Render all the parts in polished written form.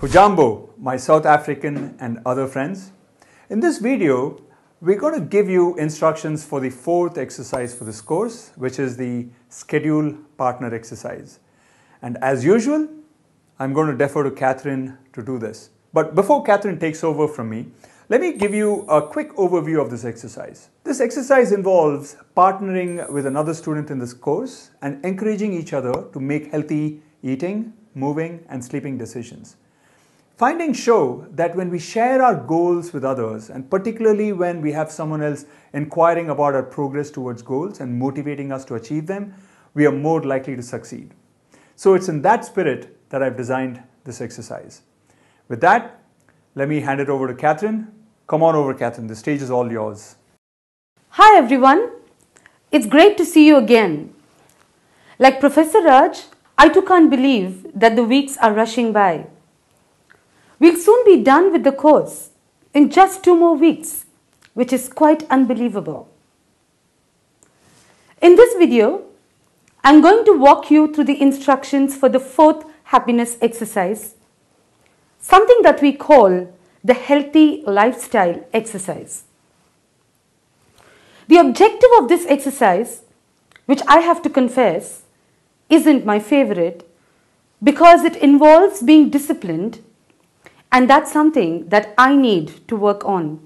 Hujambo, my South African and other friends. In this video, we're going to give you instructions for the fourth exercise for this course, which is the schedule partner exercise. And as usual, I'm going to defer to Catherine to do this. But before Catherine takes over from me, let me give you a quick overview of this exercise. This exercise involves partnering with another student in this course and encouraging each other to make healthy eating, moving, and sleeping decisions. Findings show that when we share our goals with others, and particularly when we have someone else inquiring about our progress towards goals and motivating us to achieve them, we are more likely to succeed. So it's in that spirit that I've designed this exercise. With that, let me hand it over to Catherine. Come on over, Catherine. The stage is all yours. Hi everyone. It's great to see you again. Like Professor Raj, I too can't believe that the weeks are rushing by. We'll soon be done with the course in just 2 more weeks, which is quite unbelievable. In this video, I'm going to walk you through the instructions for the fourth happiness exercise, something that we call the healthy lifestyle exercise. The objective of this exercise, which I have to confess, isn't my favorite because it involves being disciplined, and that's something that I need to work on,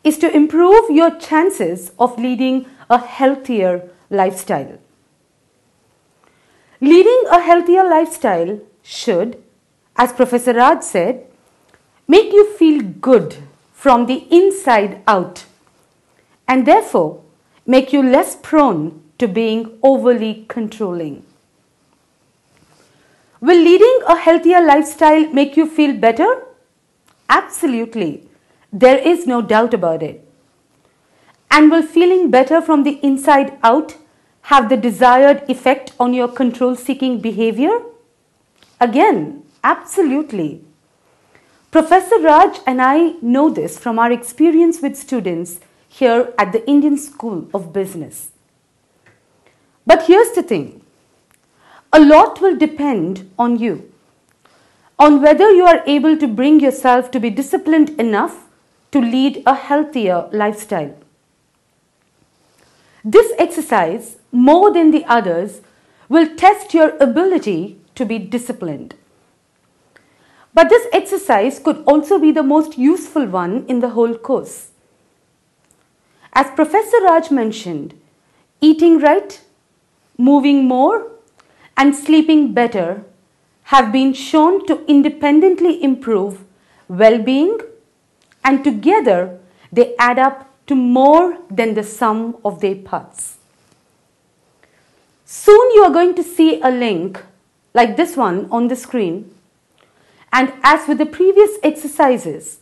is to improve your chances of leading a healthier lifestyle. Leading a healthier lifestyle should, as Professor Raj said, make you feel good from the inside out, and therefore make you less prone to being overly controlling. Will leading a healthier lifestyle make you feel better? Absolutely. There is no doubt about it. And will feeling better from the inside out have the desired effect on your control-seeking behavior? Again, absolutely. Professor Raj and I know this from our experience with students here at the Indian School of Business. But here's the thing. A lot will depend on you, on whether you are able to bring yourself to be disciplined enough to lead a healthier lifestyle. This exercise, more than the others, will test your ability to be disciplined. But this exercise could also be the most useful one in the whole course. As Professor Raj mentioned, eating right, moving more, and sleeping better have been shown to independently improve well-being, and together they add up to more than the sum of their parts. Soon you are going to see a link like this one on the screen, and as with the previous exercises,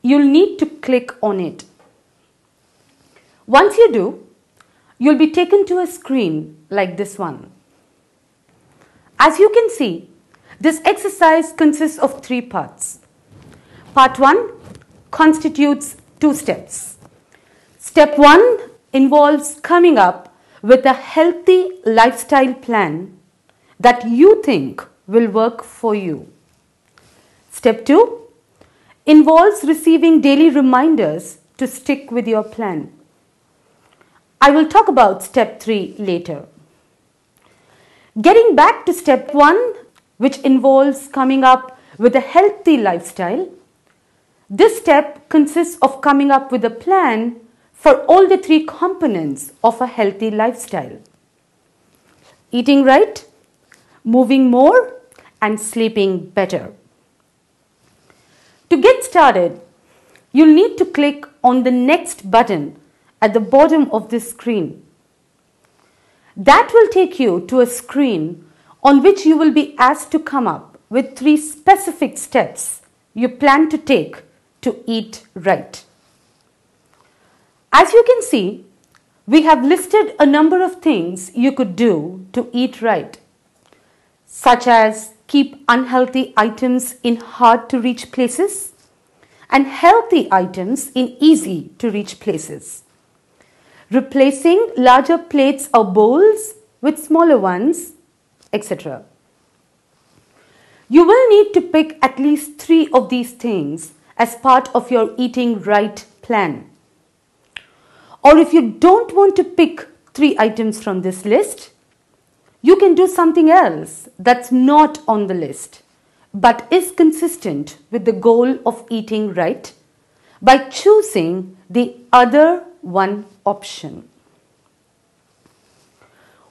you'll need to click on it. Once you do, you'll be taken to a screen like this one. As you can see, this exercise consists of 3 parts. Part 1 constitutes 2 steps. Step 1 involves coming up with a healthy lifestyle plan that you think will work for you. Step 2 involves receiving daily reminders to stick with your plan. I will talk about step 3 later. Getting back to step 1, which involves coming up with a healthy lifestyle, this step consists of coming up with a plan for all the 3 components of a healthy lifestyle: eating right, moving more, and sleeping better. To get started, you'll need to click on the next button at the bottom of this screen. That will take you to a screen on which you will be asked to come up with 3 specific steps you plan to take to eat right. As you can see, we have listed a number of things you could do to eat right, such as keep unhealthy items in hard to reach places and healthy items in easy to reach places, replacing larger plates or bowls with smaller ones, etc. You will need to pick at least 3 of these things as part of your eating right plan. Or if you don't want to pick 3 items from this list, you can do something else that's not on the list but is consistent with the goal of eating right by choosing the other one option.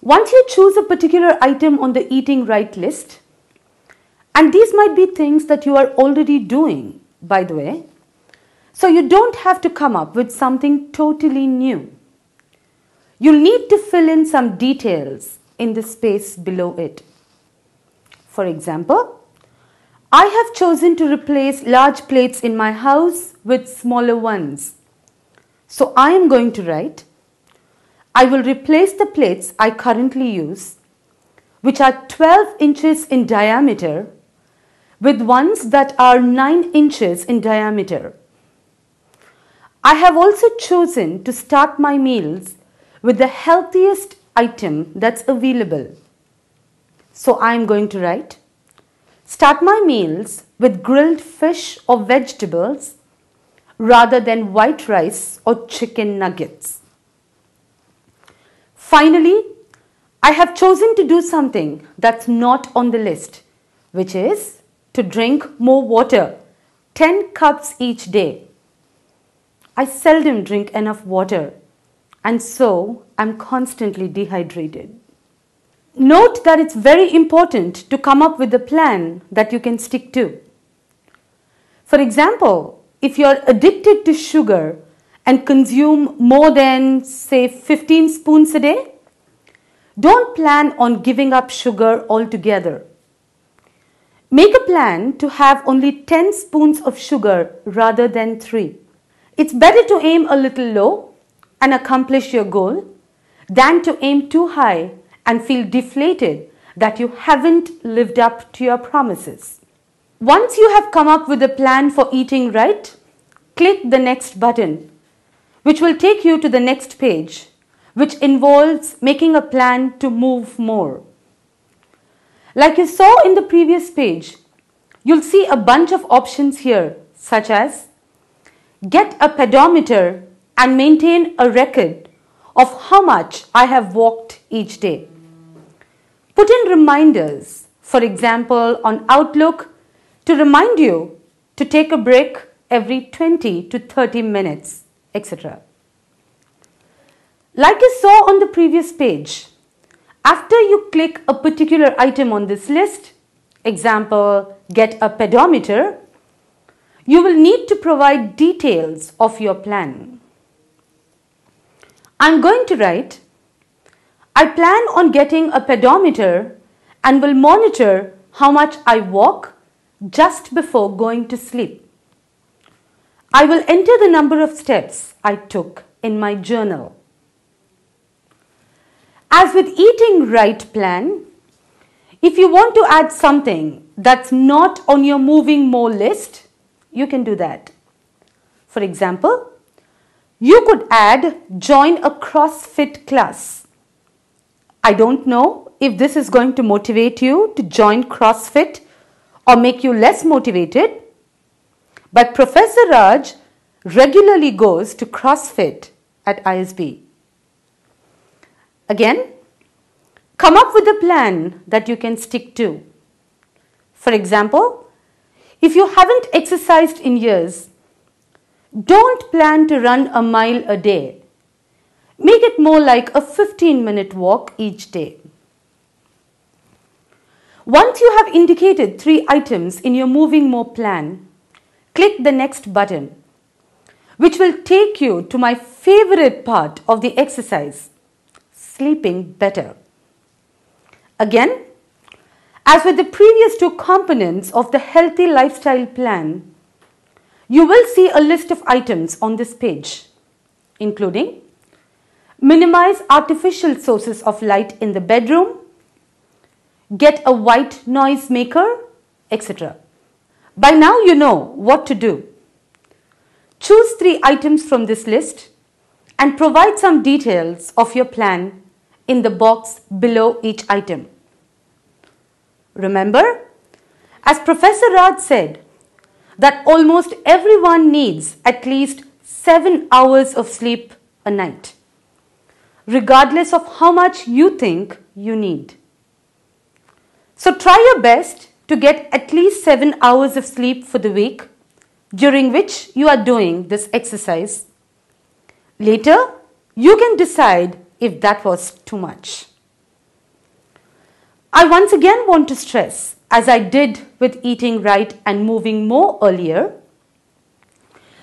Once you choose a particular item on the eating right list, and these might be things that you are already doing, by the way, so you don't have to come up with something totally new. You'll need to fill in some details in the space below it. For example, I have chosen to replace large plates in my house with smaller ones. So I am going to write, I will replace the plates I currently use, which are 12 inches in diameter, with ones that are 9 inches in diameter. I have also chosen to start my meals with the healthiest item that's available. So I am going to write, start my meals with grilled fish or vegetables rather than white rice or chicken nuggets. Finally, I have chosen to do something that's not on the list, which is to drink more water, 10 cups each day. I seldom drink enough water, and so I'm constantly dehydrated. Note that it's very important to come up with a plan that you can stick to. For example, if you're addicted to sugar and consume more than, say, 15 spoons a day, don't plan on giving up sugar altogether. Make a plan to have only 10 spoons of sugar rather than 3. It's better to aim a little low and accomplish your goal than to aim too high and feel deflated that you haven't lived up to your promises. Once you have come up with a plan for eating right, click the next button, which will take you to the next page, which involves making a plan to move more. Like you saw in the previous page, you'll see a bunch of options here, such as get a pedometer and maintain a record of how much I have walked each day. Put in reminders, for example, on Outlook, to remind you to take a break every 20 to 30 minutes, etc. Like you saw on the previous page, after you click a particular item on this list, example, get a pedometer, you will need to provide details of your plan. I'm going to write, I plan on getting a pedometer and will monitor how much I walk just before going to sleep. I will enter the number of steps I took in my journal. As with eating right plan, if you want to add something that's not on your moving more list, you can do that. For example, you could add join a CrossFit class. I don't know if this is going to motivate you to join CrossFit or make you less motivated, but Professor Raj regularly goes to CrossFit at ISB. Again, come up with a plan that you can stick to. For example, if you haven't exercised in years, don't plan to run a mile a day. Make it more like a 15-minute walk each day. Once you have indicated 3 items in your Moving More plan, click the next button, which will take you to my favorite part of the exercise, sleeping better. Again, as with the previous 2 components of the healthy lifestyle plan, you will see a list of items on this page, including minimize artificial sources of light in the bedroom, get a white noise maker, etc. By now you know what to do. Choose 3 items from this list and provide some details of your plan in the box below each item. Remember, As Professor Raj said, that almost everyone needs at least 7 hours of sleep a night, regardless of how much you think you need. So try your best to get at least 7 hours of sleep for the week during which you are doing this exercise. Later, you can decide if that was too much. I once again want to stress, as I did with eating right and moving more earlier,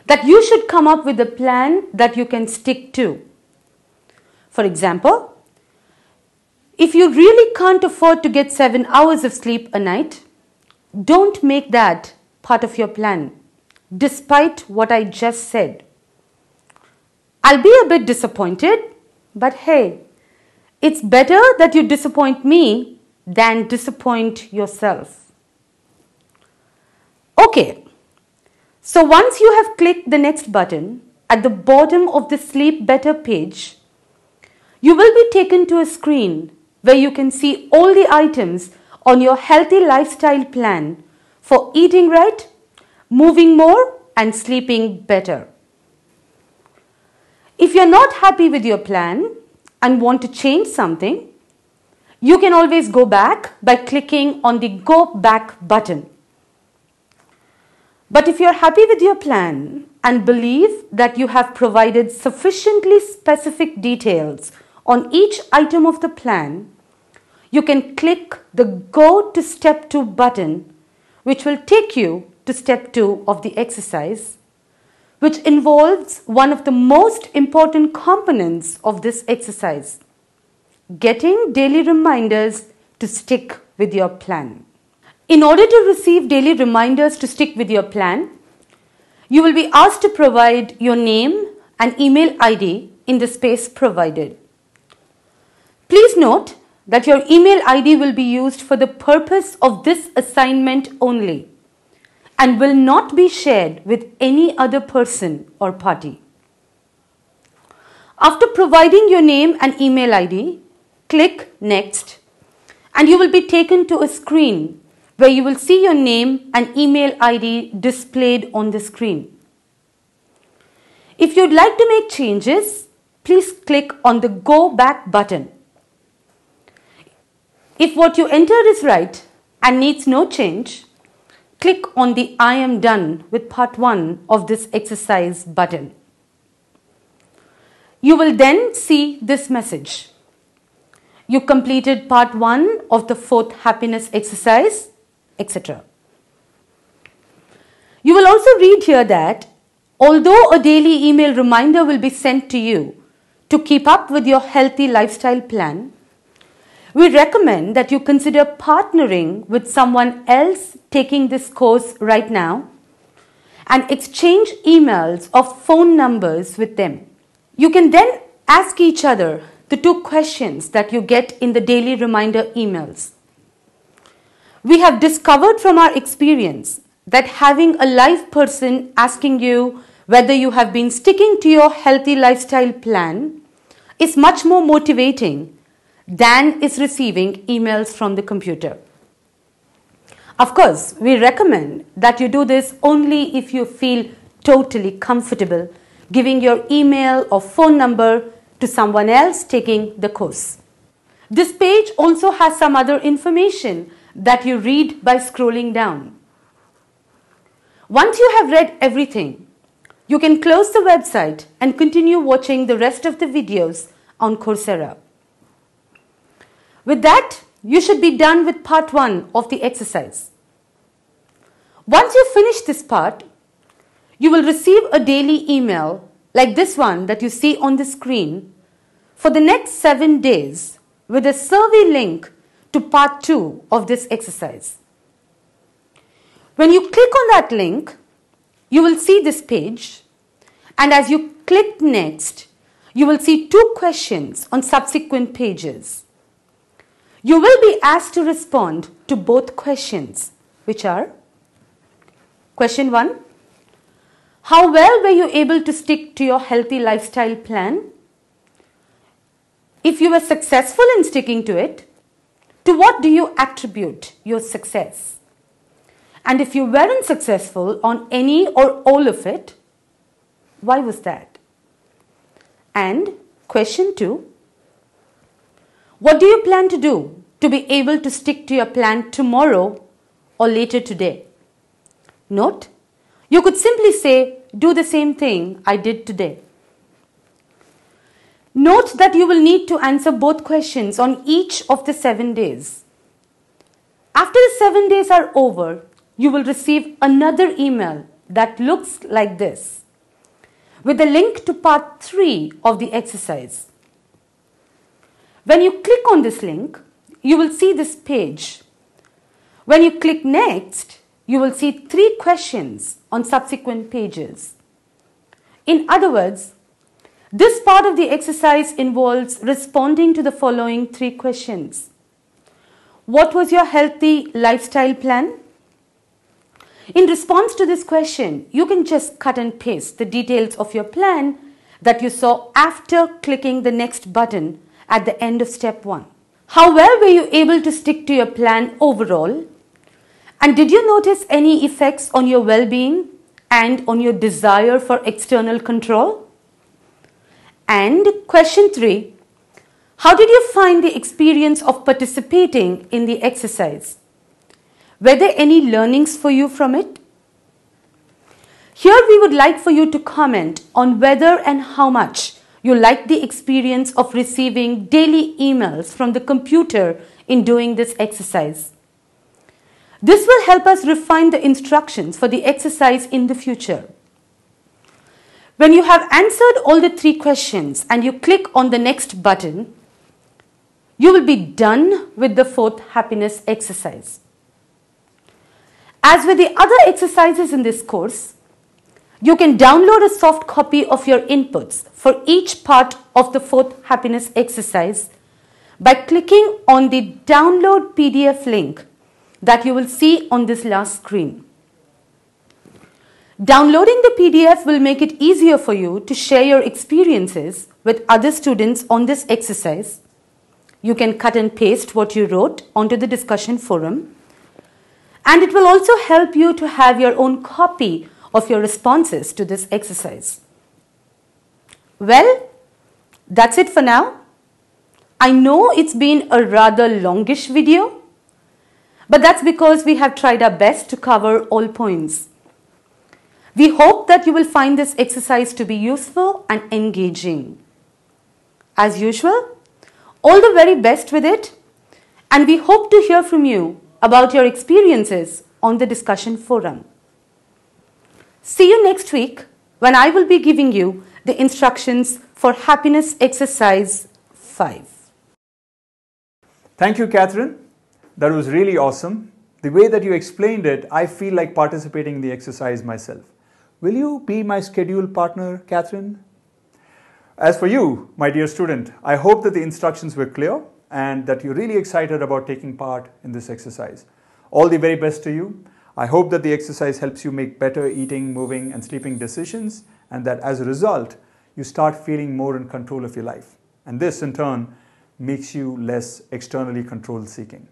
that you should come up with a plan that you can stick to. For example, if you really can't afford to get 7 hours of sleep a night, don't make that part of your plan, despite what I just said. I'll be a bit disappointed, but hey, it's better that you disappoint me than disappoint yourself. Okay, so once you have clicked the next button at the bottom of the Sleep Better page, you will be taken to a screen where you can see all the items on your healthy lifestyle plan for eating right, moving more, and sleeping better. If you're not happy with your plan and want to change something, you can always go back by clicking on the Go Back button. But if you're happy with your plan and believe that you have provided sufficiently specific details on each item of the plan, you can click the Go to Step 2 button, which will take you to Step 2 of the exercise, which involves one of the most important components of this exercise: getting daily reminders to stick with your plan. In order to receive daily reminders to stick with your plan, you will be asked to provide your name and email ID in the space provided. Please note that your email ID will be used for the purpose of this assignment only and will not be shared with any other person or party. After providing your name and email ID, click Next, and you will be taken to a screen where you will see your name and email ID displayed on the screen. If you'd like to make changes, please click on the Go Back button. If what you entered is right and needs no change, click on the I am done with part 1 of this exercise button. You will then see this message: you completed part 1 of the 4th happiness exercise, etc. You will also read here that although a daily email reminder will be sent to you to keep up with your healthy lifestyle plan, we recommend that you consider partnering with someone else taking this course right now and exchange emails or phone numbers with them. You can then ask each other the 2 questions that you get in the daily reminder emails. We have discovered from our experience that having a live person asking you whether you have been sticking to your healthy lifestyle plan is much more motivating than is receiving emails from the computer. Of course, we recommend that you do this only if you feel totally comfortable giving your email or phone number to someone else taking the course. This page also has some other information that you read by scrolling down. Once you have read everything, you can close the website and continue watching the rest of the videos on Coursera. With that, you should be done with part 1 of the exercise. Once you finish this part, you will receive a daily email like this one that you see on the screen for the next 7 days with a survey link to part 2 of this exercise. When you click on that link, you will see this page, and as you click Next, you will see 2 questions on subsequent pages. You will be asked to respond to both questions, which are: question 1, how well were you able to stick to your healthy lifestyle plan? If you were successful in sticking to it, to what do you attribute your success? And if you weren't successful on any or all of it, why was that? And question 2, what do you plan to do to be able to stick to your plan tomorrow or later today? Note, you could simply say, do the same thing I did today. Note that you will need to answer both questions on each of the 7 days. After the 7 days are over, you will receive another email that looks like this, with a link to part 3 of the exercise. When you click on this link, you will see this page. When you click next, you will see 3 questions on subsequent pages. In other words, this part of the exercise involves responding to the following 3 questions. What was your healthy lifestyle plan? In response to this question, you can just cut and paste the details of your plan that you saw after clicking the next button at the end of step 1. How well were you able to stick to your plan overall? And did you notice any effects on your well-being and on your desire for external control? And question 3, how did you find the experience of participating in the exercise? Were there any learnings for you from it? Here we would like for you to comment on whether and how much you liked the experience of receiving daily emails from the computer in doing this exercise. This will help us refine the instructions for the exercise in the future. When you have answered all the 3 questions and you click on the next button, you will be done with the 4th happiness exercise. As with the other exercises in this course, you can download a soft copy of your inputs for each part of the 4th happiness exercise by clicking on the download PDF link that you will see on this last screen. Downloading the PDF will make it easier for you to share your experiences with other students on this exercise. You can cut and paste what you wrote onto the discussion forum. And it will also help you to have your own copy of your responses to this exercise. Well, that's it for now. I know it's been a rather longish video, but that's because we have tried our best to cover all points. We hope that you will find this exercise to be useful and engaging. As usual, all the very best with it, and we hope to hear from you about your experiences on the discussion forum. See you next week when I will be giving you the instructions for happiness exercise 5. Thank you, Catherine. That was really awesome. The way that you explained it, I feel like participating in the exercise myself. Will you be my schedule partner, Catherine? As for you, my dear student, I hope that the instructions were clear and that you're really excited about taking part in this exercise. All the very best to you. I hope that the exercise helps you make better eating, moving, and sleeping decisions, and that as a result, you start feeling more in control of your life. And this, in turn, makes you less externally control-seeking.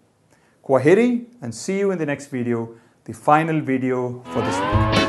Kwaheri, and see you in the next video, the final video for this week.